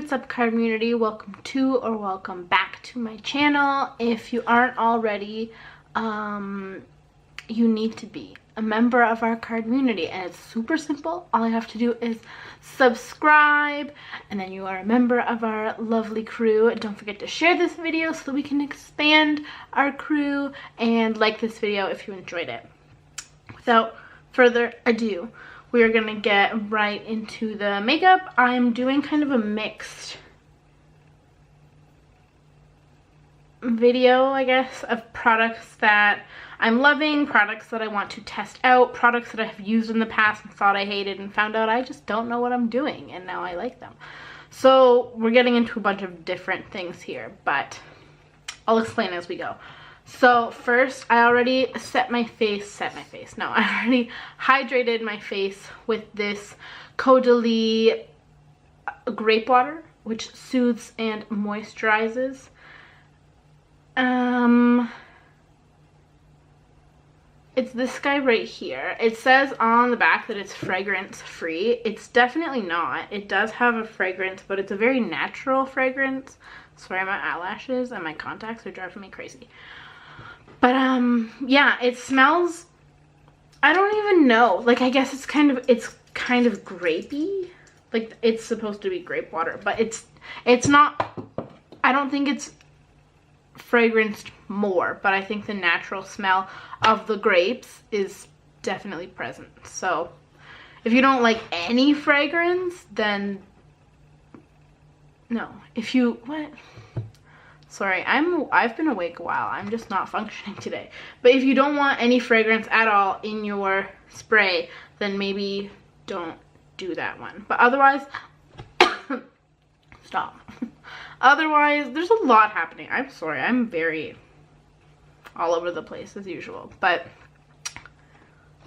what's up, Cardmunity? Welcome to or welcome back to my channel. If you aren't already, you need to be a member of our Cardmunity, and it's super simple. All I have to do is subscribe, and then you are a member of our lovely crew. Don't forget to share this video so that we can expand our crew, and like this video if you enjoyed it. Without further ado, we are gonna get right into the makeup. I'm doing kind of a mixed video, I guess, of products that I'm loving, products that I want to test out, products that I have used in the past and thought I hated and found out I just don't know what I'm doing, and now I like them. So we're getting into a bunch of different things here, but I'll explain as we go. So first, I already I already hydrated my face with this Caudalie grape water, which soothes and moisturizes. It's this guy right here. It says on the back that it's fragrance free. It's definitely not. It does have a fragrance, but it's a very natural fragrance. Sorry, my eyelashes and my contacts are driving me crazy. But yeah, it smells, I don't even know. Like, I guess it's kind of grapey. Like, it's supposed to be grape water, but it's not. I don't think it's fragranced more, but I think the natural smell of the grapes is definitely present. So if you don't like any fragrance, then no. If you, what? Sorry, I've been awake a while. I'm just not functioning today. But if you don't want any fragrance at all in your spray, then maybe don't do that one. But otherwise, stop. Otherwise, there's a lot happening. I'm sorry, I'm very all over the place as usual. But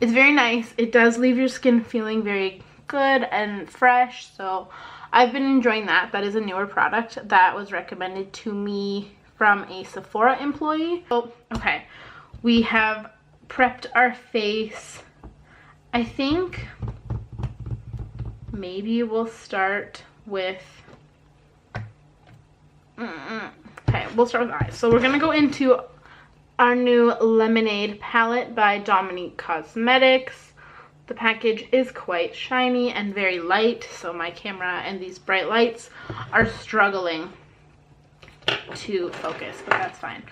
it's very nice. It does leave your skin feeling very good and fresh. So I've been enjoying that. That is a newer product that was recommended to me from a Sephora employee. So, okay, we have prepped our face. I think maybe we'll start with, okay, we'll start with eyes. So we're gonna go into our new Lemonade palette by Dominique Cosmetics. The package is quite shiny and very light, so my camera and these bright lights are struggling to focus, but that's fine.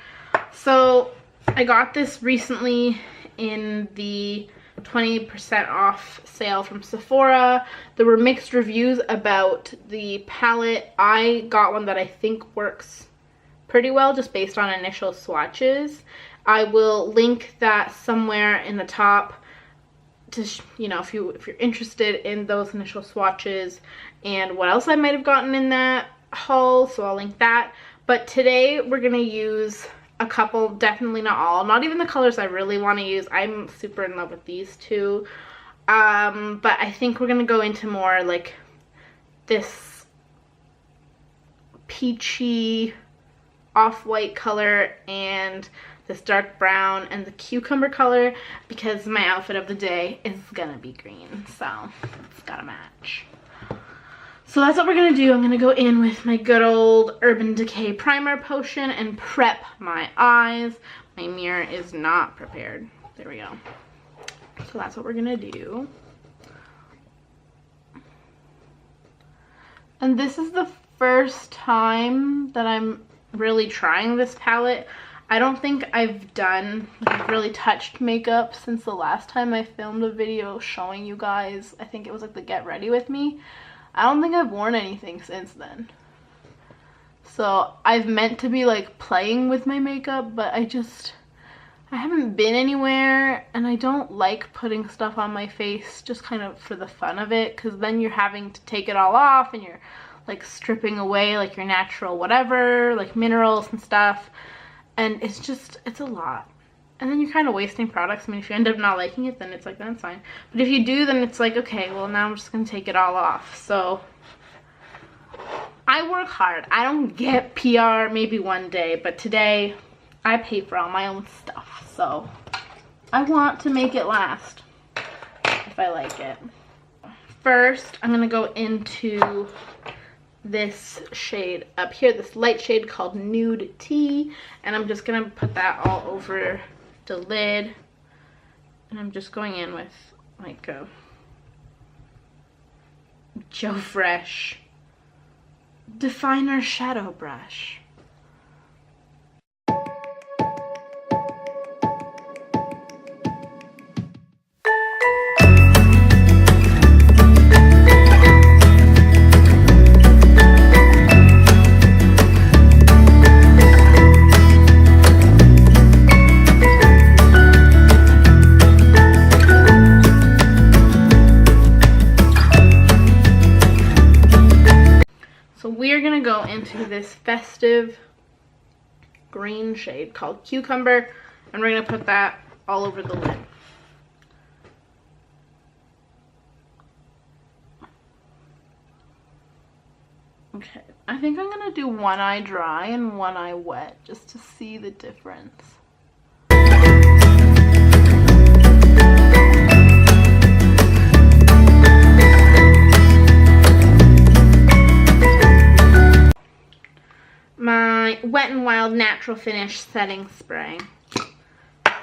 So I got this recently in the 20% off sale from Sephora. There were mixed reviews about the palette. I got one that I think works pretty well just based on initial swatches. I will link that somewhere in the top to, you know, if you're interested in those initial swatches and what else I might have gotten in that haul, so I'll link that. But today we're gonna use a couple, definitely not all, not even the colors I really want to use. I'm super in love with these two, but I think we're gonna go into more like this peachy off-white color and this dark brown and the cucumber color, because my outfit of the day is gonna be green, so it's gotta match. So that's what we're gonna do. I'm gonna go in with my good old Urban Decay primer potion and prep my eyes. My mirror is not prepared. There we go. So that's what we're gonna do. And this is the first time that I'm really trying this palette. I don't think I've really touched makeup since the last time I filmed a video showing you guys. I think it was like the Get Ready With Me. I don't think I've worn anything since then. So I've meant to be like playing with my makeup, but I haven't been anywhere, and I don't like putting stuff on my face just kind of for the fun of it, because then you're having to take it all off and you're like stripping away like your natural whatever, like minerals and stuff. And it's a lot. And then you're kind of wasting products. I mean, if you end up not liking it, then it's like, that's fine. But if you do, then it's like, okay, well, now I'm just going to take it all off. So I work hard. I don't get PR maybe one day, but today I pay for all my own stuff. So I want to make it last if I like it. First, I'm going to go into this shade up here, this light shade called Nude Tea, and I'm just gonna put that all over the lid, and I'm just going in with like a Joe Fresh definer shadow brush. We're gonna go into this festive green shade called Cucumber, and we're gonna put that all over the lid. Okay, I think I'm gonna do one eye dry and one eye wet just to see the difference. My Wet n Wild Natural Finish Setting Spray.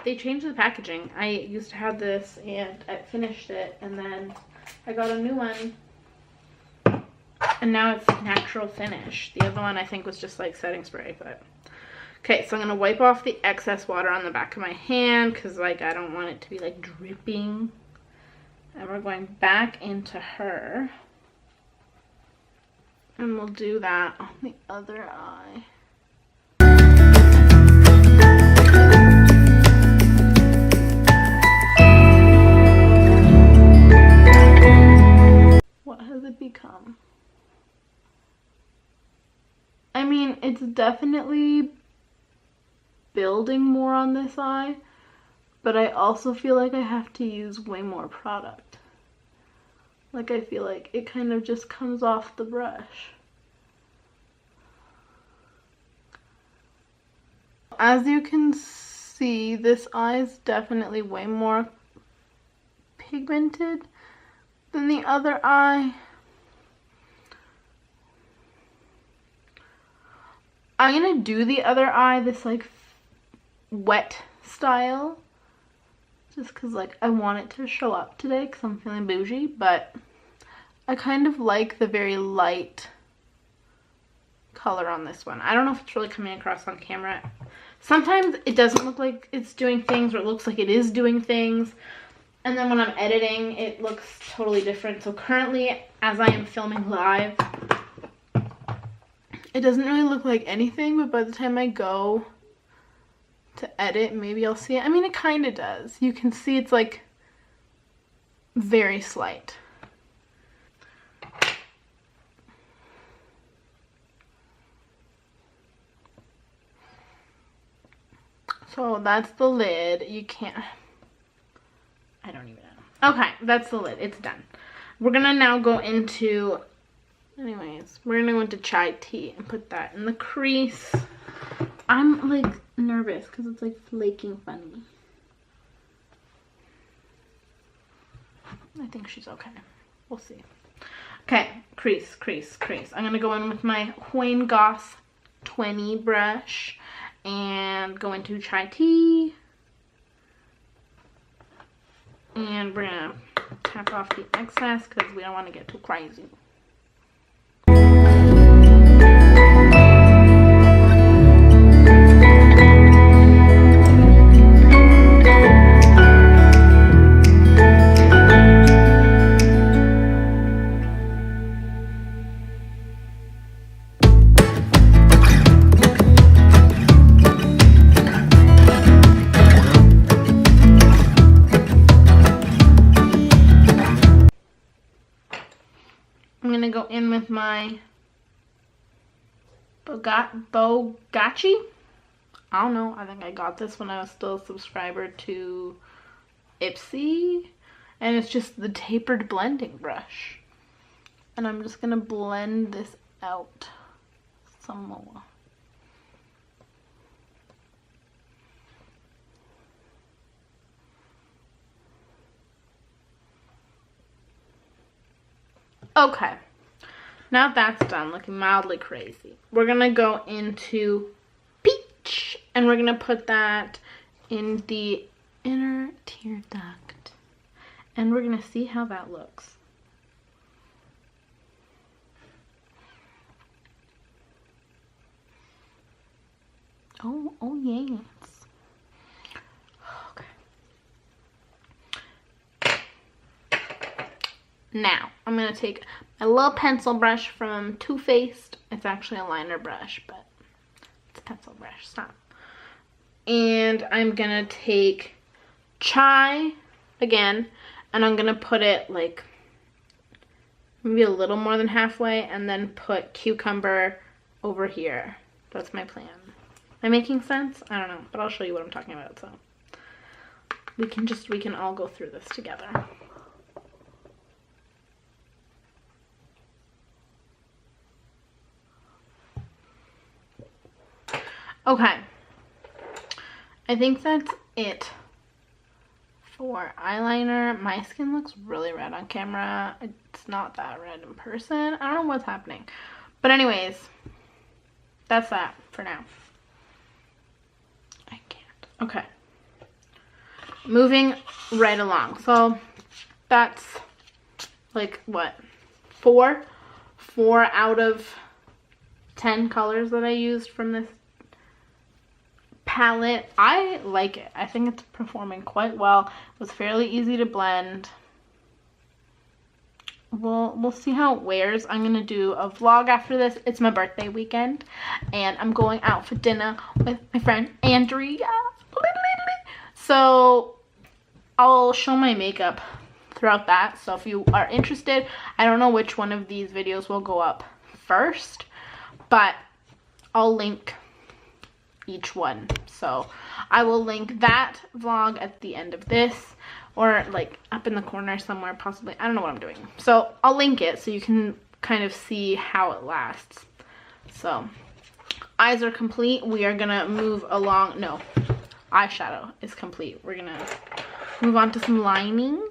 They changed the packaging. I used to have this and I finished it, and then I got a new one, and now it's Natural Finish. The other one I think was just like setting spray, but okay. So I'm gonna wipe off the excess water on the back of my hand because like I don't want it to be like dripping. And we're going back into her. And we'll do that on the other eye. What has it become? I mean, it's definitely building more on this eye, but I also feel like I have to use way more product. Like, I feel like it kind of just comes off the brush. As you can see, this eye is definitely way more pigmented than the other eye. I'm gonna do the other eye this like wet style, just because like I want it to show up today because I'm feeling bougie, but I kind of like the very light color on this one. I don't know if it's really coming across on camera. Sometimes it doesn't look like it's doing things, or it looks like it is doing things, and then when I'm editing it looks totally different. So currently, as I am filming live, it doesn't really look like anything, but by the time I go to edit, maybe I'll see it. I mean, it kind of does. You can see it's like very slight. So that's the lid. You can't, I don't even know. Okay, that's the lid. It's done. We're gonna now go into, anyways, we're gonna go into chai tea and put that in the crease. I'm like nervous because it's like flaking funny. I think she's okay. We'll see. Okay, crease, crease, crease. I'm gonna go in with my Huane Goss 20 brush and go into chai tea. And we're gonna tap off the excess because we don't want to get too crazy. I'm gonna go in with my Bogachi. I don't know. I think I got this when I was still a subscriber to Ipsy. And it's just the tapered blending brush. And I'm just gonna blend this out some more. Okay, Now that's done, looking mildly crazy, we're gonna go into peach, and we're gonna put that in the inner tear duct, and we're gonna see how that looks. Oh yes. Okay. Now, I'm going to take my little pencil brush from Too Faced. It's actually a liner brush, but it's a pencil brush, stop. And I'm going to take chai again, and I'm going to put it like maybe a little more than halfway, and then put cucumber over here. That's my plan. Am I making sense? I don't know, but I'll show you what I'm talking about, so we can all go through this together. Okay, I think that's it for eyeliner. My skin looks really red on camera. It's not that red in person. I don't know what's happening, but anyways, that's that for now. I can't. Okay. Moving right along. So that's like what? 4 out of 10 colors that I used from this palette. I like it. I think it's performing quite well. It was fairly easy to blend. We'll see how it wears. I'm gonna do a vlog after this. It's my birthday weekend, and I'm going out for dinner with my friend Andrea. So I'll show my makeup throughout that. So if you are interested, I don't know which one of these videos will go up first, but I'll link each one. So I will link that vlog at the end of this, or like up in the corner somewhere possibly. I don't know what I'm doing. So I'll link it so you can kind of see how it lasts. So eyes are complete. We are gonna move along. No, eyeshadow is complete. We're gonna move on to some lining.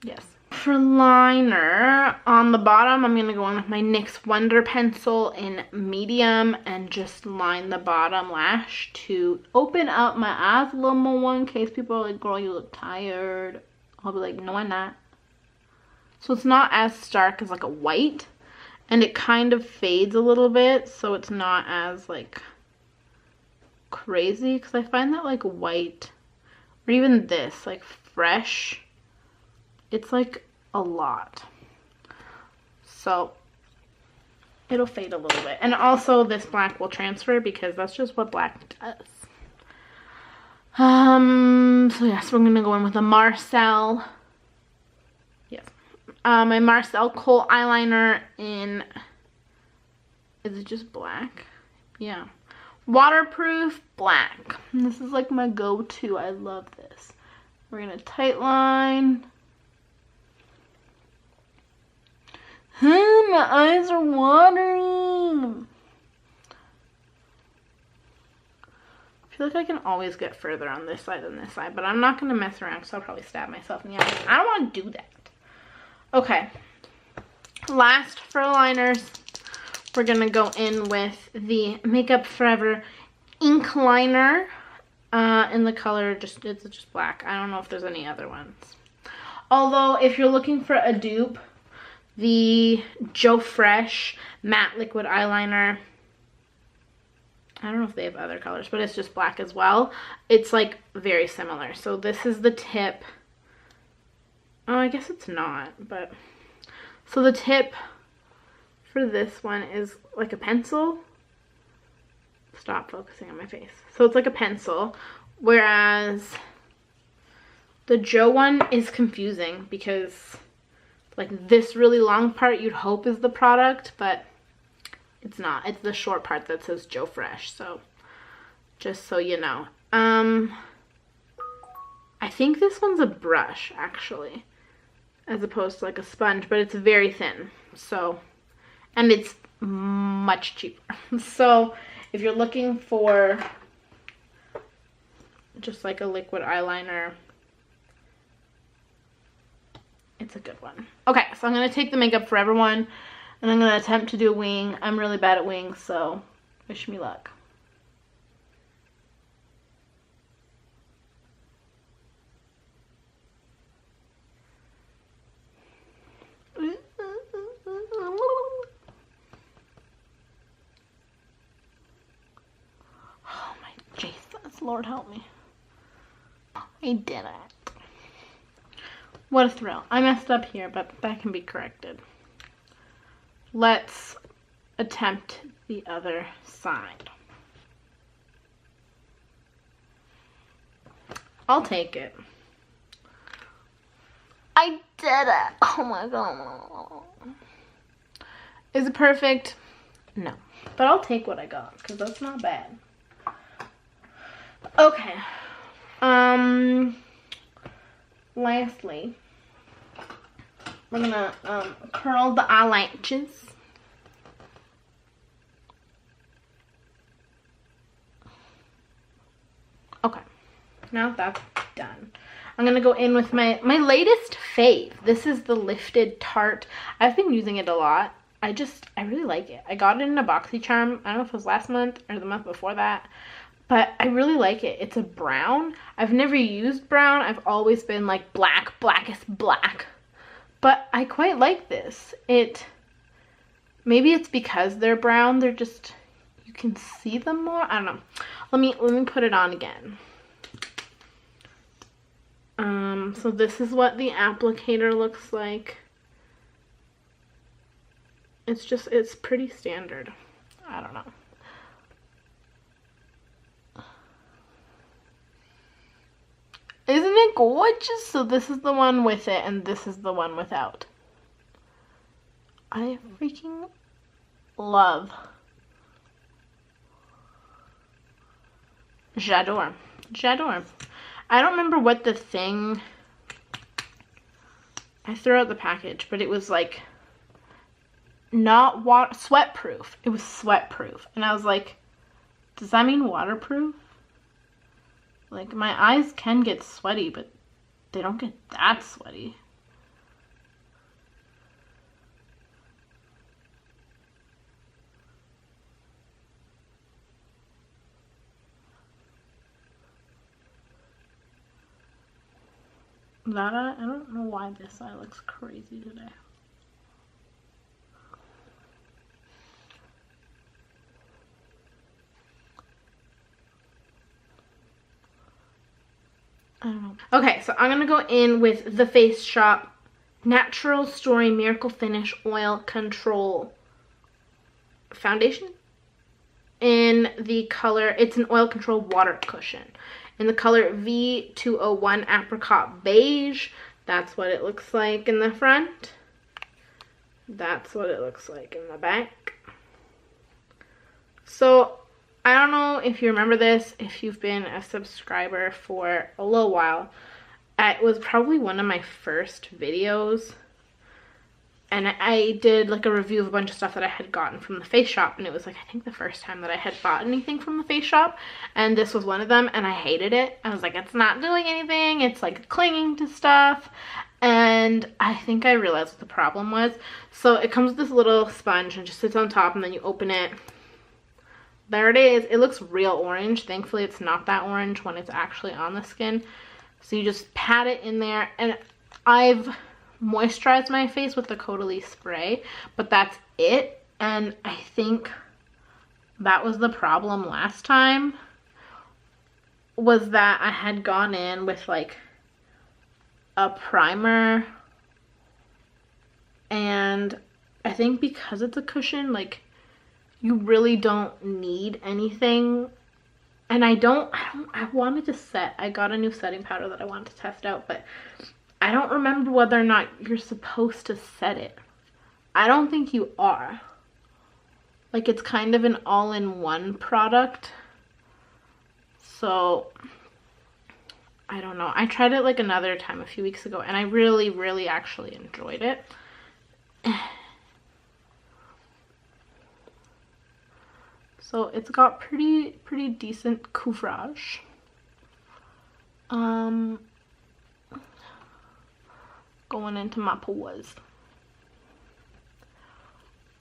Yes. For liner, on the bottom, I'm going to go in with my NYX Wonder Pencil in medium and just line the bottom lash to open up my eyes a little more in case people are like, girl, you look tired. I'll be like, no, I'm not. So it's not as stark as like a white, and it kind of fades a little bit, so it's not as like crazy, because I find that like white, or even this, like fresh, it's like a lot, so it'll fade a little bit. And also this black will transfer because that's just what black does. So yes, we're gonna go in with a Marcel. Yes, my Marcel Kohl eyeliner in, is it just black? Yeah, waterproof black. This is like my go-to. I love this. We're gonna tight line. My eyes are watering. I feel like I can always get further on this side than this side, but I'm not going to mess around because I'll probably stab myself in the eye. I don't want to do that. Okay. Last for liners, we're going to go in with the Makeup Forever ink liner in the color, it's just black. I don't know if there's any other ones. Although, if you're looking for a dupe, the Joe Fresh matte liquid eyeliner, I don't know if they have other colors, but it's just black as well. It's like very similar. So this is the tip. Oh, I guess it's not, but so the tip for this one is like a pencil. Stop focusing on my face. So it's like a pencil, whereas the Joe one is confusing because like this really long part you'd hope is the product, but it's not. It's the short part that says Joe Fresh. So just so you know. I think this one's a brush actually, as opposed to like a sponge, but it's very thin. So, and it's much cheaper. So if you're looking for just like a liquid eyeliner it's a good one. Okay, so I'm going to take the Makeup Forever one, and I'm going to attempt to do a wing. I'm really bad at wings, so wish me luck. Oh my Jesus, Lord help me. I did it. What a thrill. I messed up here, but that can be corrected. Let's attempt the other side. I'll take it. I did it. Oh my God. Is it perfect? No. But I'll take what I got, because that's not bad. Okay. Lastly, we're gonna curl the eyelashes. Okay, now that's done. I'm gonna go in with my latest fave. This is the Lifted Tarte. I've been using it a lot. I really like it. I got it in a BoxyCharm. I don't know if it was last month or the month before that, but I really like it. It's a brown. I've never used brown. I've always been like blackest black. But I quite like this. Maybe it's because they're brown. They're just, you can see them more. I don't know. Let me put it on again. So this is what the applicator looks like. It's pretty standard. I don't know. Isn't it gorgeous? So this is the one with it, and this is the one without. I freaking love. J'adore. J'adore. I don't remember what the thing... I threw out the package, but it was like... not water... sweat-proof. It was sweat-proof. And I was like, does that mean waterproof? Like, my eyes can get sweaty, but they don't get that sweaty. That eye, I don't know why this eye looks crazy today. I don't know. Okay, so I'm gonna go in with the Face Shop Natural Story Miracle Finish Oil Control Foundation in the color, it's an oil control water cushion, in the color V201 Apricot Beige. That's what it looks like in the front. That's what it looks like in the back. So I don't know if you remember this, if you've been a subscriber for a little while. It was probably one of my first videos, and I did like a review of a bunch of stuff that I had gotten from the Face Shop, and it was like, I think the first time that I had bought anything from the Face Shop, and this was one of them, and I hated it. I was like, it's not doing anything, it's like clinging to stuff, and I think I realized what the problem was. So it comes with this little sponge and just sits on top, and then you open it. There it is. It looks real orange. Thankfully, it's not that orange when it's actually on the skin. So you just pat it in there, and I've moisturized my face with the Caudalie spray, but that's it. And I think that was the problem last time, was that I had gone in with like a primer, and I think because it's a cushion, like, you really don't need anything. And I wanted to set, I got a new setting powder that I wanted to test out, but I don't remember whether or not you're supposed to set it. I don't think you are. Like, it's kind of an all-in-one product. So, I don't know. I tried it like another time a few weeks ago, and I really, really actually enjoyed it. So it's got pretty decent coverage. going into my pores.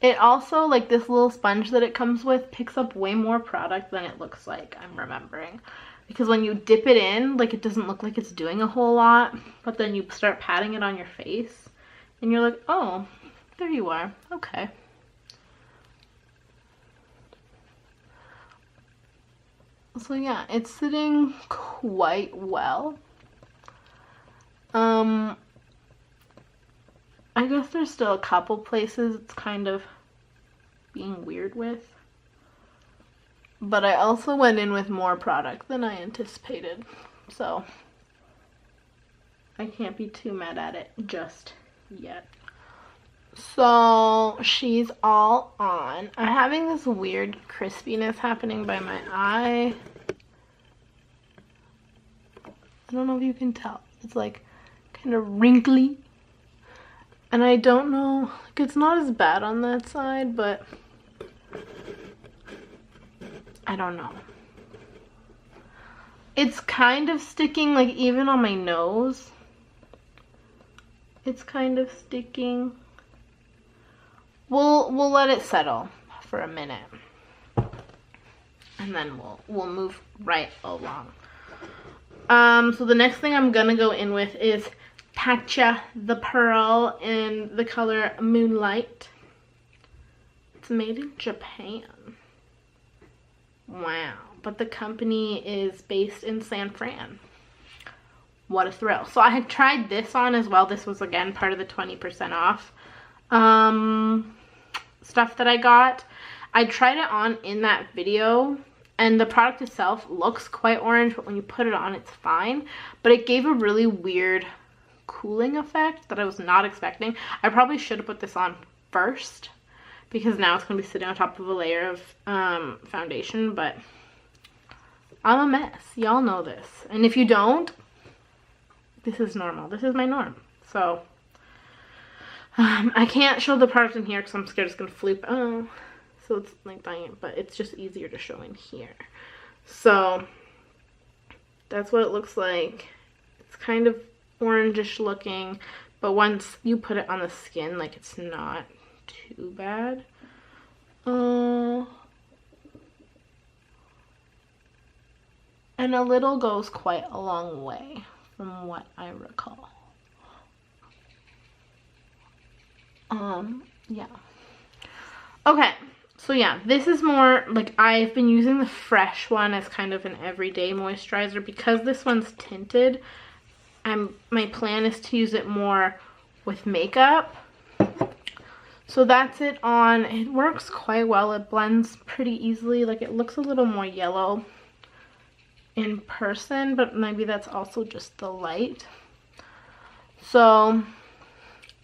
It also, like, this little sponge that it comes with picks up way more product than it looks like, I'm remembering. Because when you dip it in, like, it doesn't look like it's doing a whole lot. But then you start patting it on your face. And you're like, oh, there you are. Okay. So yeah, it's sitting quite well. I guess there's still a couple places it's kind of being weird with. But I also went in with more product than I anticipated. So I can't be too mad at it just yet. So she's all on. I'm having this weird crispiness happening by my eye. I don't know if you can tell. It's like kind of wrinkly. And I don't know, like, it's not as bad on that side, but I don't know. It's kind of sticking, like, even on my nose. It's kind of sticking. We'll let it settle for a minute. And then we'll move right along. So the next thing I'm gonna go in with is Patcha the Pearl in the color Moonlight. It's made in Japan. Wow. But the company is based in San Fran. What a thrill. So I had tried this on as well. This was, again, part of the 20% off stuff that I got. I tried it on in that video, and the product itself looks quite orange, but when you put it on, it's fine. But it gave a really weird cooling effect that I was not expecting. I probably should have put this on first, because now it's going to be sitting on top of a layer of foundation, but I'm a mess. Y'all know this. And if you don't, this is normal. This is my norm. So I can't show the product in here because I'm scared it's going to flip. Oh, so it's like dying, but it's just easier to show in here. So that's what it looks like. It's kind of orangish looking, but once you put it on the skin, like, it's not too bad. And a little goes quite a long way from what I recall. Yeah. Okay, so yeah, this is more, like, I've been using the Fresh one as kind of an everyday moisturizer. Because this one's tinted, my plan is to use it more with makeup. So that's it on. It works quite well. It blends pretty easily. Like, it looks a little more yellow in person, but maybe that's also just the light. So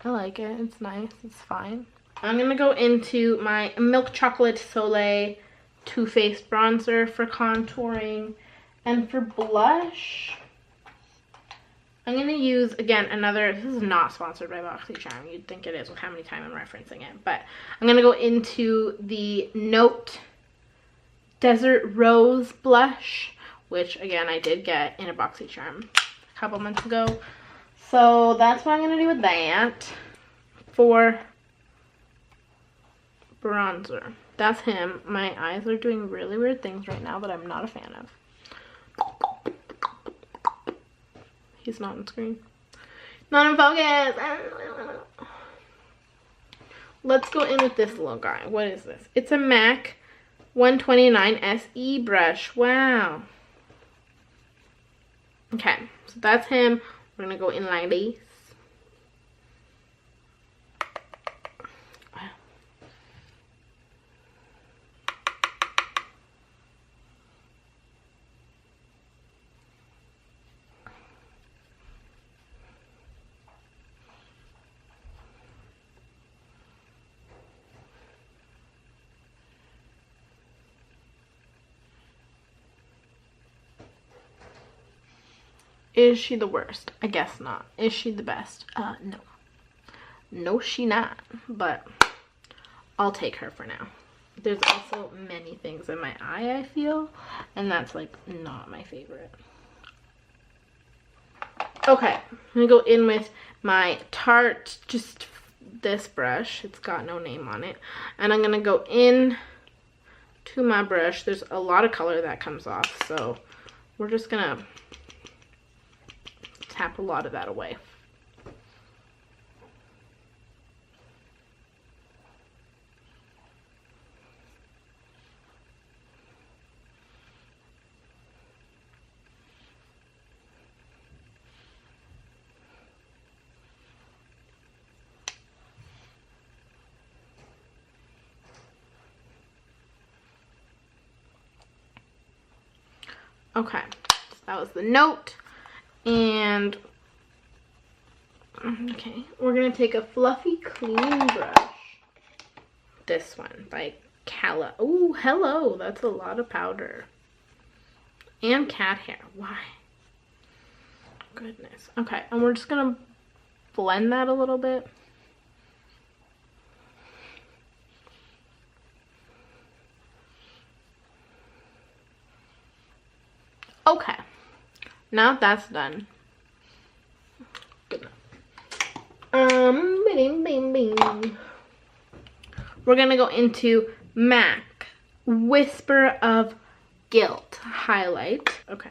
I like it. It's nice. It's fine. I'm gonna go into my Milk Chocolate Soleil Too Faced bronzer for contouring. And for blush, I'm going to use, again, another, this is not sponsored by BoxyCharm. You'd think it is with how many times I'm referencing it. But I'm going to go into the Note Desert Rose blush, which, again, I did get in a BoxyCharm a couple months ago. So that's what I'm going to do with that. For bronzer, that's him. My eyes are doing really weird things right now that I'm not a fan of. He's not on screen. Not in focus. Let's go in with this little guy. What is this? It's a MAC 129 SE brush. Wow. Okay, so that's him. We're gonna go in like this. Is she the worst? I guess not. Is she the best? No. No, she not. But I'll take her for now. There's also many things in my eye, I feel. And that's, like, not my favorite. Okay. I'm going to go in with my Tarte, just this brush. It's got no name on it. And I'm gonna go in to my brush. There's a lot of color that comes off, so we're just gonna tap a lot of that away. Okay, so that was the note. And okay, we're gonna take a fluffy clean brush. This one by Calla. Oh, hello, that's a lot of powder. And cat hair. Why? Goodness. Okay, and we're just gonna blend that a little bit. Okay, now that's done. Good enough. Bing, bing, bing. We're gonna go into MAC Whisper of Guilt highlight. Okay.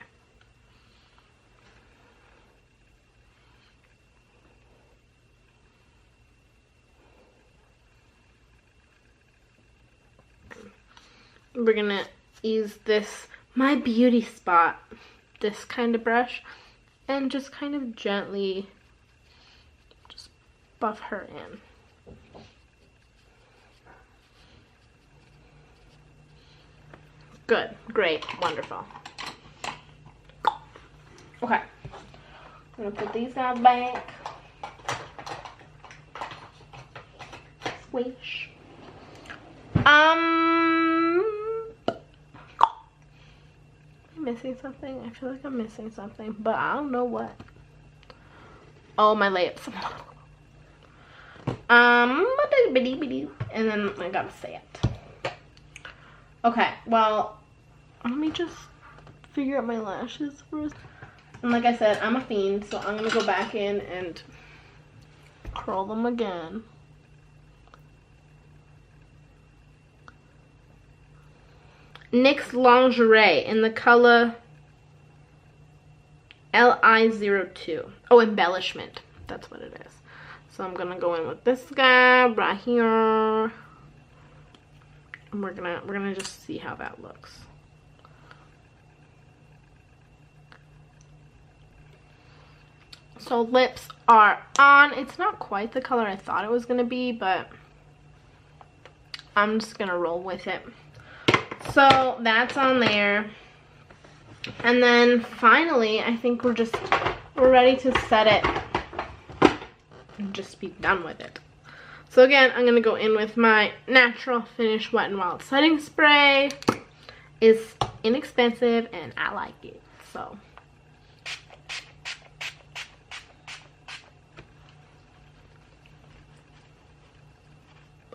We're gonna use this My Beauty Spot, this kind of brush, and just kind of gently just buff her in. Good, great, wonderful. Okay, I'm gonna put these down back. Swish. Missing something? I feel like I'm missing something, but I don't know what. Oh, my lips. And then I gotta say it. Okay, well, let me just figure out my lashes first. And like I said, I'm a fiend, so I'm gonna go back in and curl them again. NYX Lingerie in the color LI02. Oh, Embellishment. That's what it is. So I'm gonna go in with this guy right here, and we're gonna just see how that looks. So lips are on. It's not quite the color I thought it was gonna be, but I'm just gonna roll with it. So that's on there. And then finally, I think we're ready to set it and just be done with it. So again, I'm gonna go in with my Natural Finish Wet n Wild setting spray. It's inexpensive and I like it. So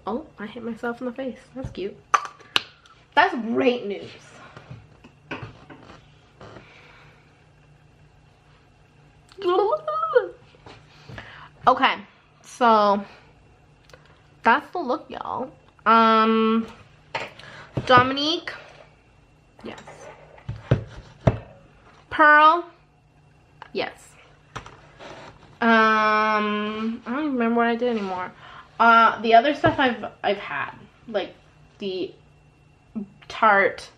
oh, I hit myself in the face. That's cute. That's great news. Okay, so that's the look, y'all. Dominique, yes. Pearl, yes. I don't even remember what I did anymore. The other stuff I've had, like the Tarte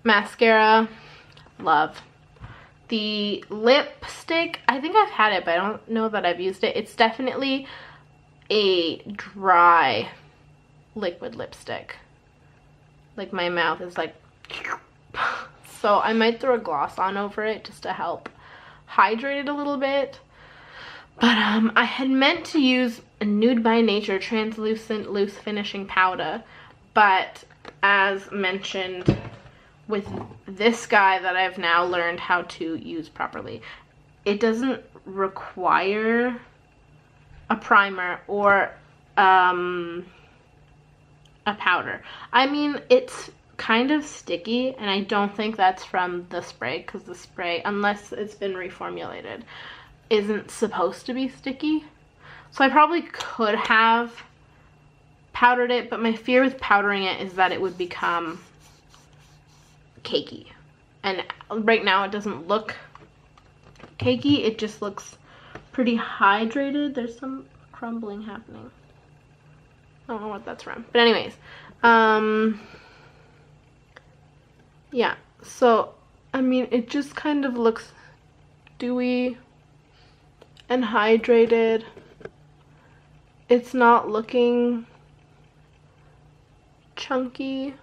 mascara, love. The lipstick, I think I've had it, but I don't know that I've used it. It's definitely a dry liquid lipstick. Like my mouth is like, so I might throw a gloss on over it just to help hydrate it a little bit. But I had meant to use a Nude by Nature translucent loose finishing powder, but as mentioned with this guy that I've now learned how to use properly, it doesn't require a primer or a powder. I mean, it's kind of sticky, and I don't think that's from the spray, because the spray, unless it's been reformulated, isn't supposed to be sticky. So I probably could have powdered it, but my fear with powdering it is that it would become cakey. And right now it doesn't look cakey, it just looks pretty hydrated. There's some crumbling happening. I don't know what that's from. But anyways, yeah, so I mean, it just kind of looks dewy and hydrated. It's not looking chunky.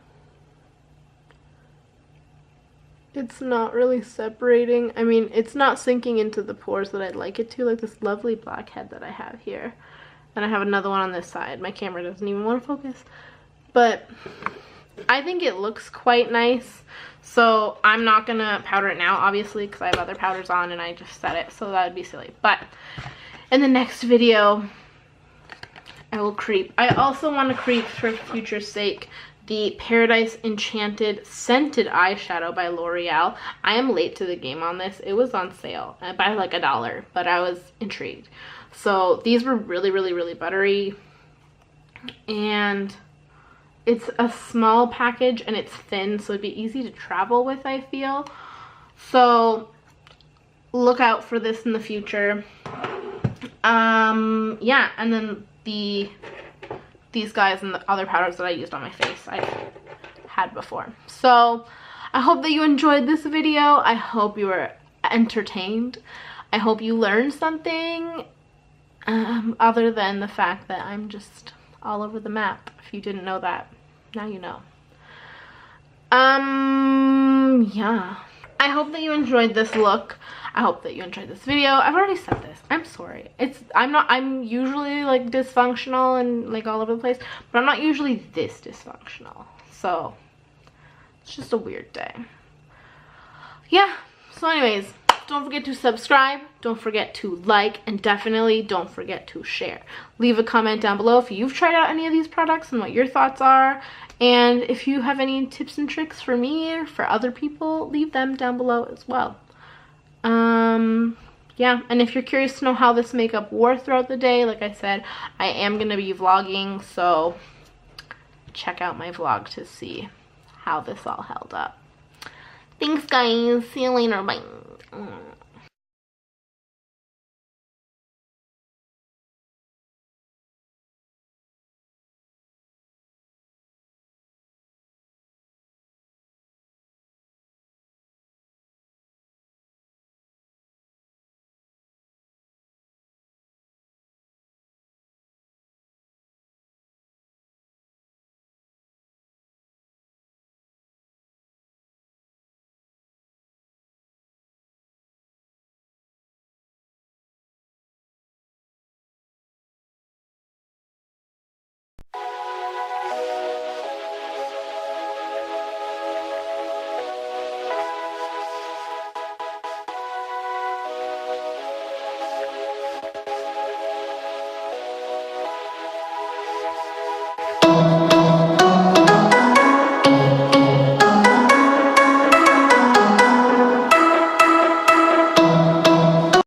It's not really separating. I mean, it's not sinking into the pores that I'd like it to, like this lovely blackhead that I have here. And I have another one on this side. My camera doesn't even want to focus. But I think it looks quite nice. So I'm not going to powder it now, obviously, because I have other powders on and I just set it. So that would be silly. But in the next video, I will creep. I also want to creep, for future's sake, the Paradise Enchanted Scented Eyeshadow by L'Oreal. I am late to the game on this. It was on sale by like $1, but I was intrigued. So these were really, really, really buttery. And it's a small package and it's thin, so it'd be easy to travel with, I feel. So look out for this in the future. Yeah, and then these guys and the other powders that I used on my face I've had before. So I hope that you enjoyed this video. I hope you were entertained. I hope you learned something other than the fact that I'm just all over the map. If you didn't know that, now you know. Yeah, I hope that you enjoyed this look. I hope that you enjoyed this video. I've already said this. I'm sorry. I'm usually like dysfunctional and like all over the place, but I'm not usually this dysfunctional. So it's just a weird day. Yeah. So anyways, don't forget to subscribe. Don't forget to like, and definitely don't forget to share. Leave a comment down below if you've tried out any of these products and what your thoughts are. And if you have any tips and tricks for me or for other people, leave them down below as well. Yeah, and if you're curious to know how this makeup wore throughout the day, like I said, I am going to be vlogging, so check out my vlog to see how this all held up. Thanks, guys. See you later. Bye.